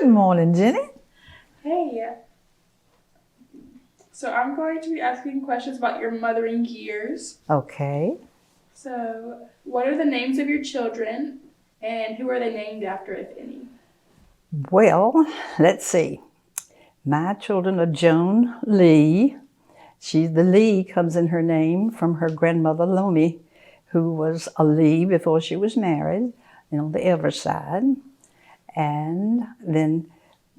Good morning, Jenny. Hey, so I'm going to be asking questions about your mothering years. Okay. So, what are the names of your children, and who are they named after, if any? Well, let's see. My children are Joan Lee. The Lee comes in her name from her grandmother Lomi, who was a Lee before she was married, on the Everett side. And then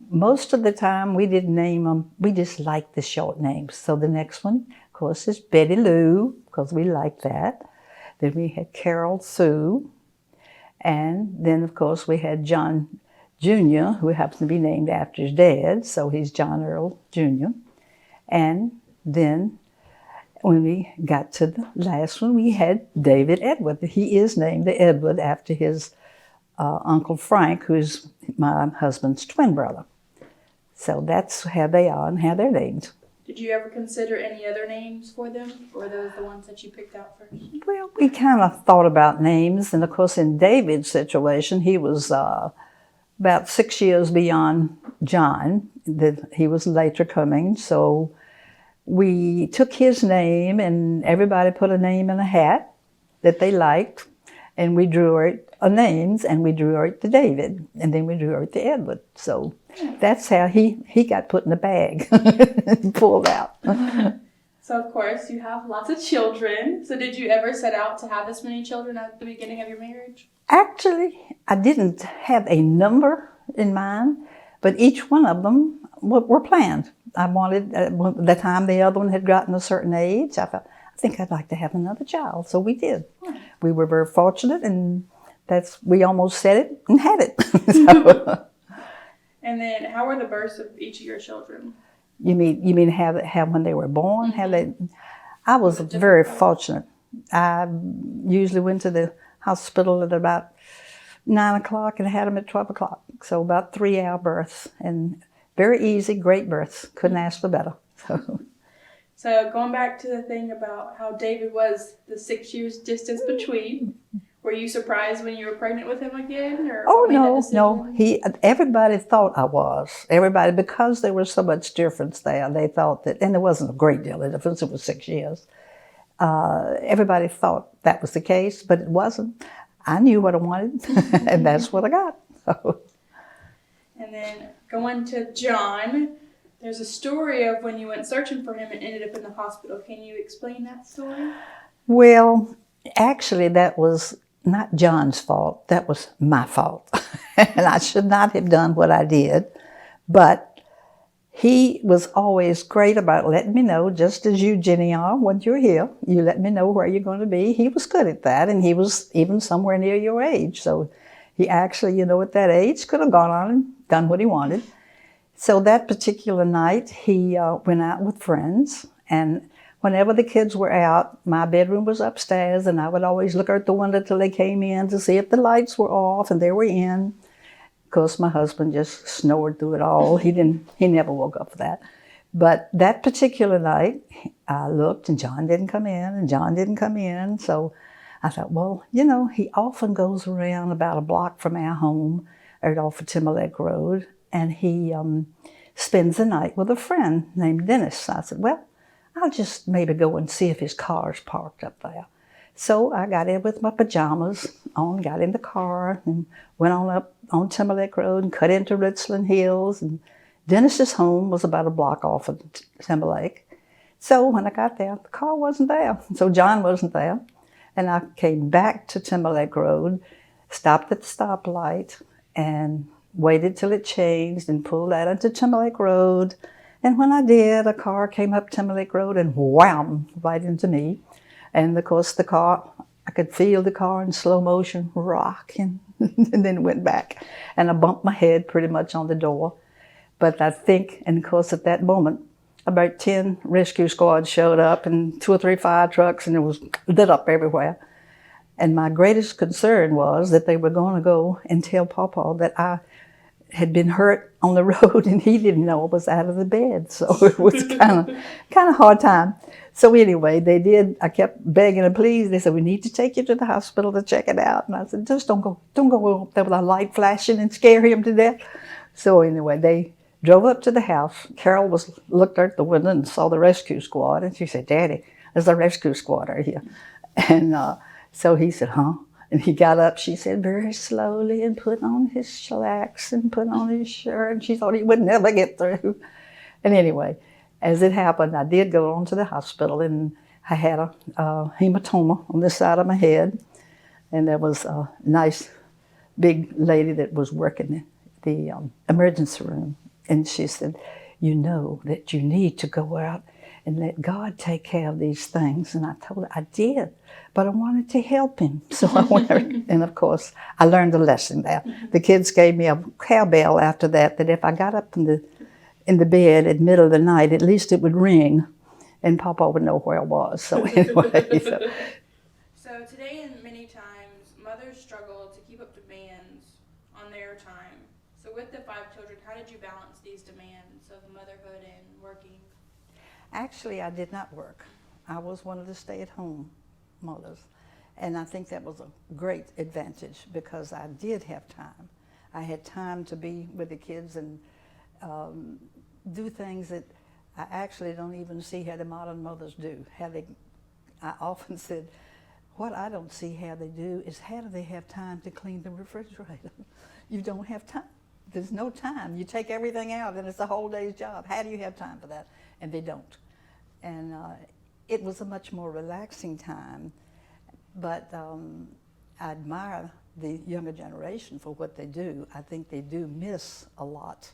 most of the time we didn't name them, we just liked the short names. So the next one, of course, is Betty Lou, because we liked that. Then we had Carol Sue. And then, of course, we had John Jr., who happens to be named after his dad, so he's John Earl Jr. And then when we got to the last one, we had David Edward. He is named Edward after his Uncle Frank, who's my husband's twin brother. So that's how they are and how they're named. Did you ever consider any other names for them, or were those the ones that you picked out first? Well, we kind of thought about names, and of course in David's situation, he was about 6 years beyond John. He was later coming, so we took his name, and everybody put a name in a hat that they liked, and we drew out names, and we drew out the David, and then we drew out the Edward. So that's how he got put in the bag and pulled out. So, of course, you have lots of children. So did you ever set out to have this many children at the beginning of your marriage? Actually, I didn't have a number in mind, but each one of them were planned. I wanted, the time the other one had gotten a certain age, I thought, I think I'd like to have another child. So we did. We were very fortunate, and we almost said it and had it. So, And then how were the births of each of your children? You mean how when they were born? I was very fortunate. I usually went to the hospital at about 9 o'clock and had them at 12 o'clock. So about 3-hour births, and very easy, great births. Couldn't ask for better. So going back to the thing about how David was the 6 years distance between, were you surprised when you were pregnant with him again? Or Oh, no. Everybody thought I was. Everybody, because there was so much difference there, they thought that, and there wasn't a great deal of difference, it was 6 years. Everybody thought that was the case, but it wasn't. I knew what I wanted, and that's what I got. So. And then going to John, there's a story of when you went searching for him and ended up in the hospital. Can you explain that story? Well, actually, that was not John's fault. That was my fault. And I should not have done what I did. But he was always great about letting me know, just as you, Jenny, are when you're here. You let me know where you're going to be. He was good at that, and he was even somewhere near your age. So he actually, at that age, could have gone on and done what he wanted. So that particular night, he went out with friends, and whenever the kids were out, my bedroom was upstairs, and I would always look out the window till they came in to see if the lights were off, and they were in. Of course, my husband just snored through it all. He never woke up for that. But that particular night, I looked, and John didn't come in, So I thought, well, he often goes around about a block from our home, right off of Timberlake Road, and he spends the night with a friend named Dennis. I said, well, I'll just maybe go and see if his car's parked up there. So I got in with my pajamas on, got in the car, and went on up on Timberlake Road and cut into Richland Hills. And Dennis's home was about a block off of Timberlake. So when I got there, the car wasn't there. So John wasn't there. And I came back to Timberlake Road, stopped at the stoplight, and waited till it changed and pulled out into Timberlake Road. And when I did, a car came up Timberlake Road and wham, right into me. And of course I could feel the car in slow motion rock, and then it went back. And I bumped my head pretty much on the door. But I think, and of course at that moment, about 10 rescue squads showed up and 2 or 3 fire trucks, and it was lit up everywhere. And my greatest concern was that they were going to go and tell Pawpaw that I had been hurt on the road, and he didn't know I was out of the bed. So it was kind of hard time. So anyway, they did. I kept begging and pleading. They said, we need to take you to the hospital to check it out. And I said, just don't go up there with a light flashing and scare him to death. So anyway, they drove up to the house. Carol looked out the window and saw the rescue squad, and she said, "Daddy, there's a rescue squad out here." And so he said, "Huh?" And he got up, she said, very slowly, and put on his slacks and put on his shirt. And she thought he would never get through. And anyway, as it happened, I did go on to the hospital, and I had a hematoma on this side of my head. And there was a nice big lady that was working the emergency room. And she said, "You know that you need to go out and let God take care of these things." And I told her I did, but I wanted to help him. So I went, and of course, I learned a lesson there. The kids gave me a cowbell after that, that if I got up in the bed in the middle of the night, at least it would ring, and Papa would know where I was. So anyway. So today, and many times, mothers struggle to keep up demands on their time. So with the 5 children, how did you balance these demands of motherhood and working? Actually, I did not work. I was one of the stay-at-home mothers. And I think that was a great advantage because I did have time. I had time to be with the kids and do things that I actually don't even see how the modern mothers do. I often said, what I don't see how they do is how do they have time to clean the refrigerator? You don't have time. There's no time. You take everything out and it's a whole day's job. How do you have time for that? And they don't. And it was a much more relaxing time. But I admire the younger generation for what they do. I think they do miss a lot.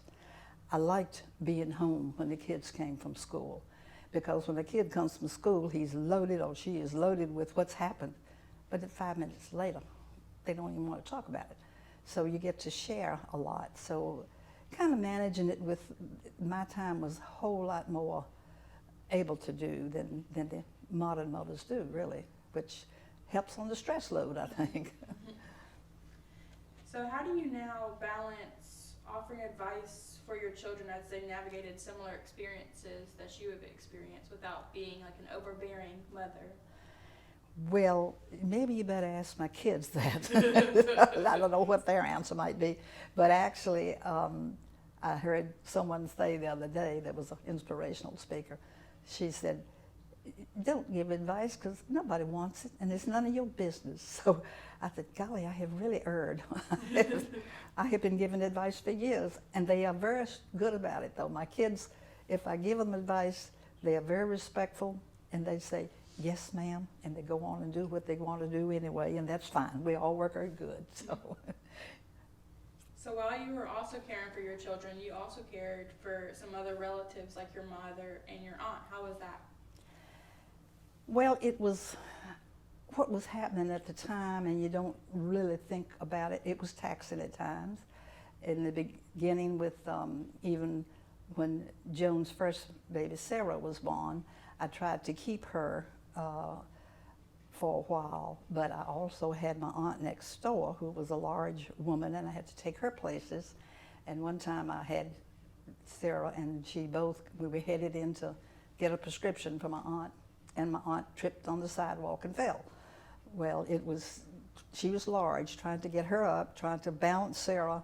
I liked being home when the kids came from school, because when a kid comes from school, he's loaded or she is loaded with what's happened. But at 5 minutes later, they don't even want to talk about it. So you get to share a lot. So kind of managing it with my time was a whole lot more able to do than the modern mothers do, really, which helps on the stress load, I think. So how do you now balance offering advice for your children as they navigated similar experiences that you have experienced without being like an overbearing mother? Well, maybe you better ask my kids that. I don't know what their answer might be. But actually, I heard someone say the other day, that was an inspirational speaker, she said, "Don't give advice because nobody wants it and it's none of your business." So I said, golly, I have really erred. I have been giving advice for years, and they are very good about it, though. My kids, if I give them advice, they are very respectful, and they say, "Yes, ma'am," and they go on and do what they want to do anyway, and that's fine. We all work very good. So while you were also caring for your children, you also cared for some other relatives like your mother and your aunt. How was that? Well, it was what was happening at the time, and you don't really think about it. It was taxing at times. In the beginning, with even when Joan's first baby, Sarah, was born, I tried to keep her for a while, but I also had my aunt next door, who was a large woman, and I had to take her places. And one time I had Sarah and we were headed in to get a prescription for my aunt, and my aunt tripped on the sidewalk and fell. Well, she was large, trying to get her up, trying to balance Sarah.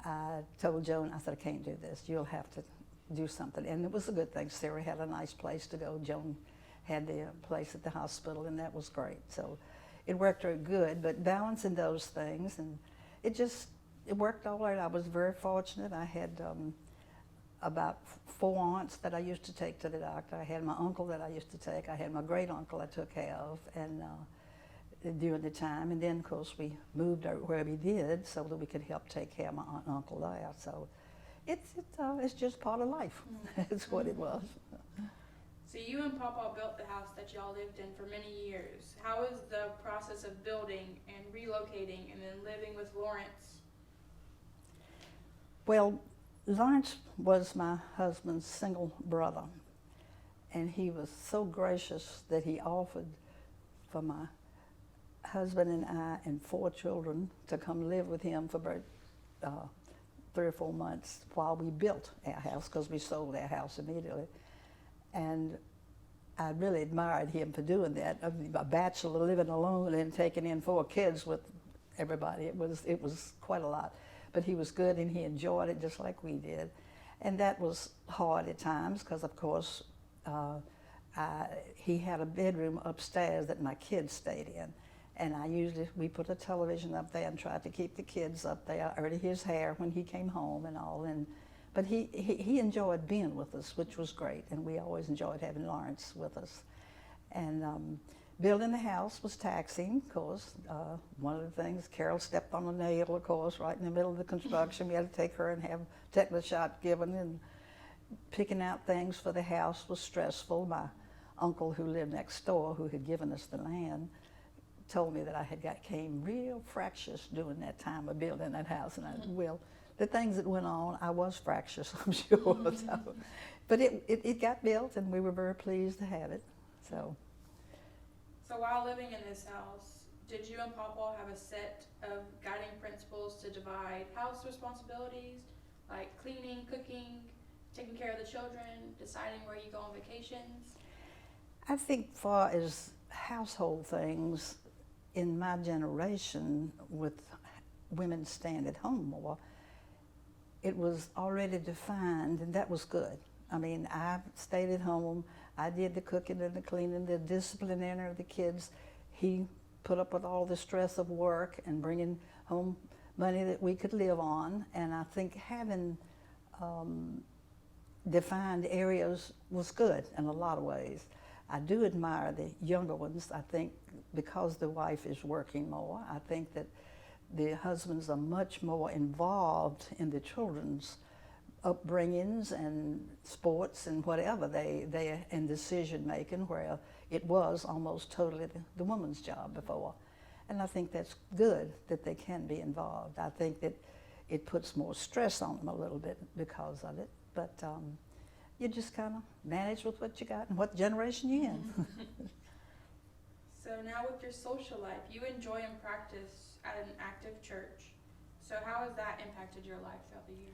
I told Joan, I said, "I can't do this. You'll have to do something." And it was a good thing. Sarah had a nice place to go. Joan had the place at the hospital, and that was great. So it worked very good, but balancing those things, and it worked all right. I was very fortunate. I had about 4 aunts that I used to take to the doctor. I had my uncle that I used to take. I had my great uncle I took care of, and during the time, and then of course we moved out where we did so that we could help take care of my aunt and uncle there. So it's just part of life. That's what it was. So you and Papa built the house that y'all lived in for many years. How was the process of building and relocating and then living with Lawrence? Well, Lawrence was my husband's single brother, and he was so gracious that he offered for my husband and I and 4 children to come live with him for about 3 or 4 months while we built our house, because we sold our house immediately. And I really admired him for doing that. A bachelor living alone and taking in 4 kids with everybody. It was quite a lot. but he was good and he enjoyed it just like we did. And that was hard at times because, of course, he had a bedroom upstairs that my kids stayed in. And we put a television up there and tried to keep the kids up there, early his hair when he came home and all. But he enjoyed being with us, which was great. And we always enjoyed having Lawrence with us. And building the house was taxing, of course. One of the things, Carol stepped on a nail, of course, right in the middle of the construction. We had to take her and have tetanus shot given, and picking out things for the house was stressful. My uncle who lived next door, who had given us the land, told me that I came real fractious during that time of building that house. And well, the things that went on, I was fractious, I'm sure. So, but it got built, and we were very pleased to have it. So while living in this house, did you and Papa have a set of guiding principles to divide house responsibilities, like cleaning, cooking, taking care of the children, deciding where you go on vacations? I think far as household things, in my generation, with women staying at home more, it was already defined, and that was good. I mean, I stayed at home. I did the cooking and the cleaning, the disciplining of the kids. He put up with all the stress of work and bringing home money that we could live on. And I think having defined areas was good in a lot of ways. I do admire the younger ones. I think because the wife is working more, I think that the husbands are much more involved in the children's upbringings and sports and whatever they in decision making, where it was almost totally the woman's job before. And I think that's good that they can be involved. I think that it puts more stress on them a little bit because of it, but you just kind of manage with what you got and what generation you're in. So now with your social life, you enjoy and practice at an active church. So how has that impacted your life throughout the year?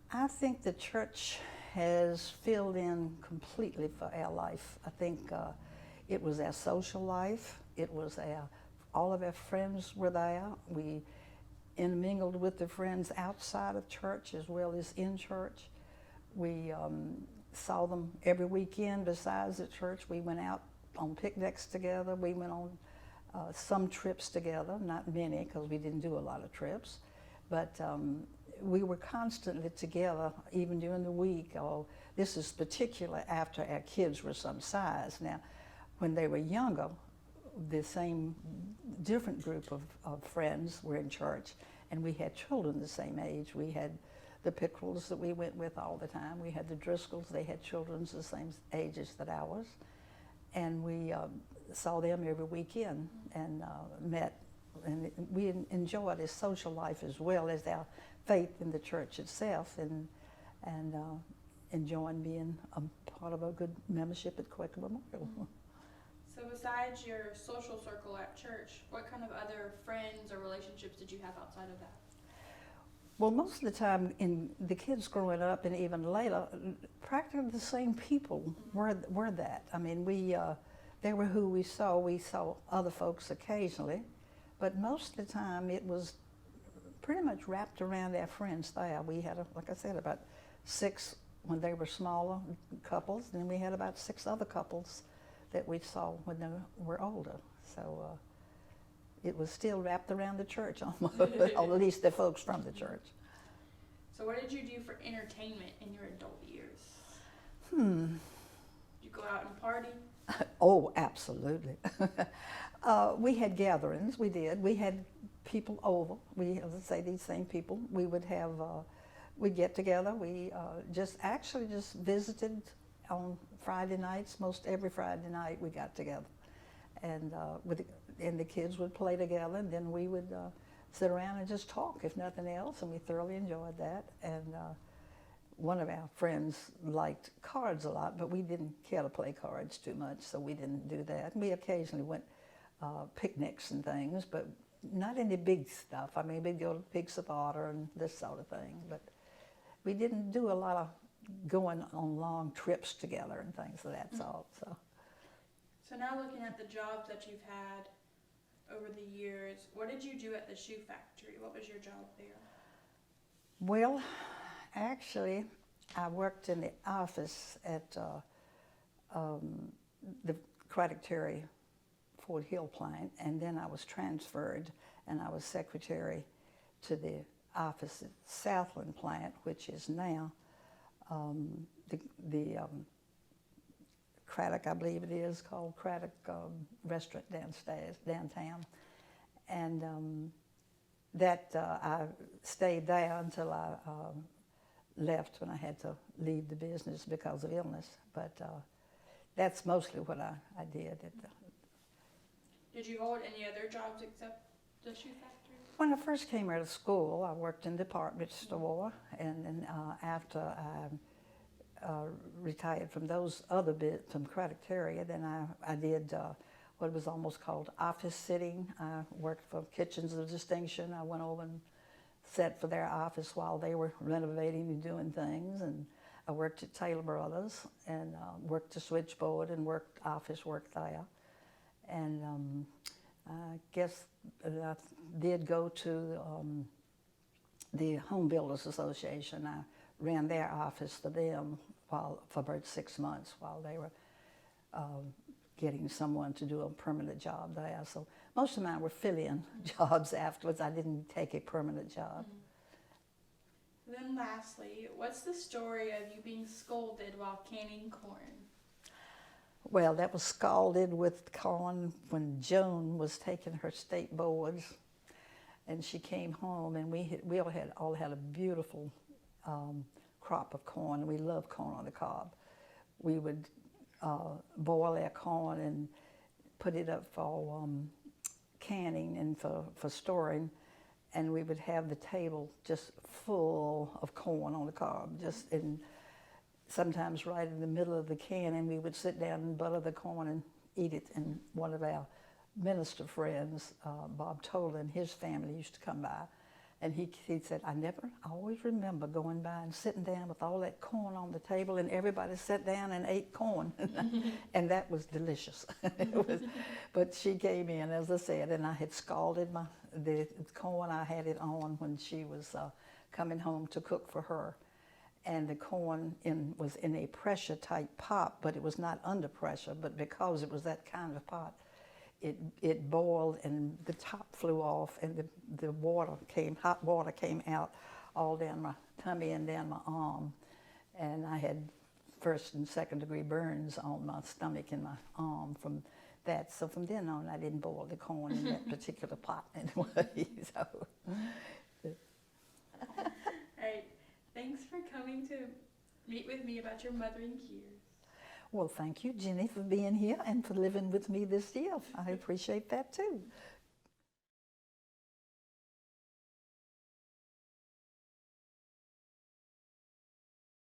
I think the church has filled in completely for our life. I think it was our social life. It was all of our friends were there. We intermingled with the friends outside of church as well as in church. We saw them every weekend besides at church. We went out on picnics together. We went on some trips together, not many because we didn't do a lot of trips. But we were constantly together even during the week. This is particular after our kids were some size. Now, when they were younger, the same different group of friends were in church, and we had children the same age. We had the Pickrells that we went with all the time. We had the Driscolls. They had children the same ages that ours. And we saw them every weekend and met. And we enjoyed his social life as well as our faith in the church itself, and enjoying being a part of a good membership at Quaker Memorial. So besides your social circle at church, what kind of other friends or relationships did you have outside of that? Well, most of the time in the kids growing up and even later, practically the same people were that. I mean, they were who we saw. We saw other folks occasionally, but most of the time it was pretty much wrapped around our friends there. We had, like I said, about 6 when they were smaller couples, and then we had about 6 other couples that we saw when they were older. So it was still wrapped around the church almost, or at least the folks from the church. So what did you do for entertainment in your adult years? Did you go out and party? Oh, absolutely. We had gatherings, we did. We had people over. We, as I say, these same people. We would have, we'd get together. We just visited on Friday nights. Most every Friday night we got together. And the kids would play together, and then we would sit around and just talk, if nothing else, and we thoroughly enjoyed that. And one of our friends liked cards a lot, but we didn't care to play cards too much, so we didn't do that. And we occasionally went picnics and things, but not any big stuff. I mean, we'd go to Pigs of Otter and this sort of thing, but we didn't do a lot of going on long trips together and things of that sort. So now looking at the jobs that you've had, over the years. What did you do at the shoe factory? What was your job there? Well, actually, I worked in the office at the Craddock Terry Fort Hill plant, and then I was transferred and I was secretary to the office at Southland plant, which is now the Craddock, I believe it is, called Craddock Restaurant downtown. And I stayed there until I left when I had to leave the business because of illness. But that's mostly what I did. Did you hold any other jobs except the shoe factory? When I first came out of school, I worked in the department store, and then after I retired from those other bits from Craddock Terry, then I did what was almost called office sitting. I worked for Kitchens of Distinction. I went over and sat for their office while they were renovating and doing things, and I worked at Taylor Brothers and worked the switchboard and worked office work there. And I guess I did go to the Home Builders Association. I ran their office for them for about 6 months while they were getting someone to do a permanent job there. So most of mine were fill-in jobs afterwards. I didn't take a permanent job. Mm-hmm. Then lastly, what's the story of you being scolded while canning corn? Well, that was scalded with corn when Joan was taking her state boards, and she came home, and we all had a beautiful crop of corn. We love corn on the cob. We would boil our corn and put it up for canning and for storing, and we would have the table just full of corn on the cob, just in. Sometimes right in the middle of the can, and we would sit down and butter the corn and eat it. And one of our minister friends, Bob Toller, and his family used to come by, and he said, I always remember going by and sitting down with all that corn on the table, and everybody sat down and ate corn, and that was delicious. But she came in, as I said, and I had scalded the corn. I had it on when she was coming home to cook for her. And the corn was in a pressure-type pot, but it was not under pressure. But because it was that kind of pot, it boiled, and the top flew off, and the hot water came out all down my tummy and down my arm. And I had first and second degree burns on my stomach and my arm from that. So from then on, I didn't boil the corn in that particular pot anyway. So. Thanks for coming to meet with me about your mothering years. Well, thank you, Jenny, for being here and for living with me this year. I appreciate that too.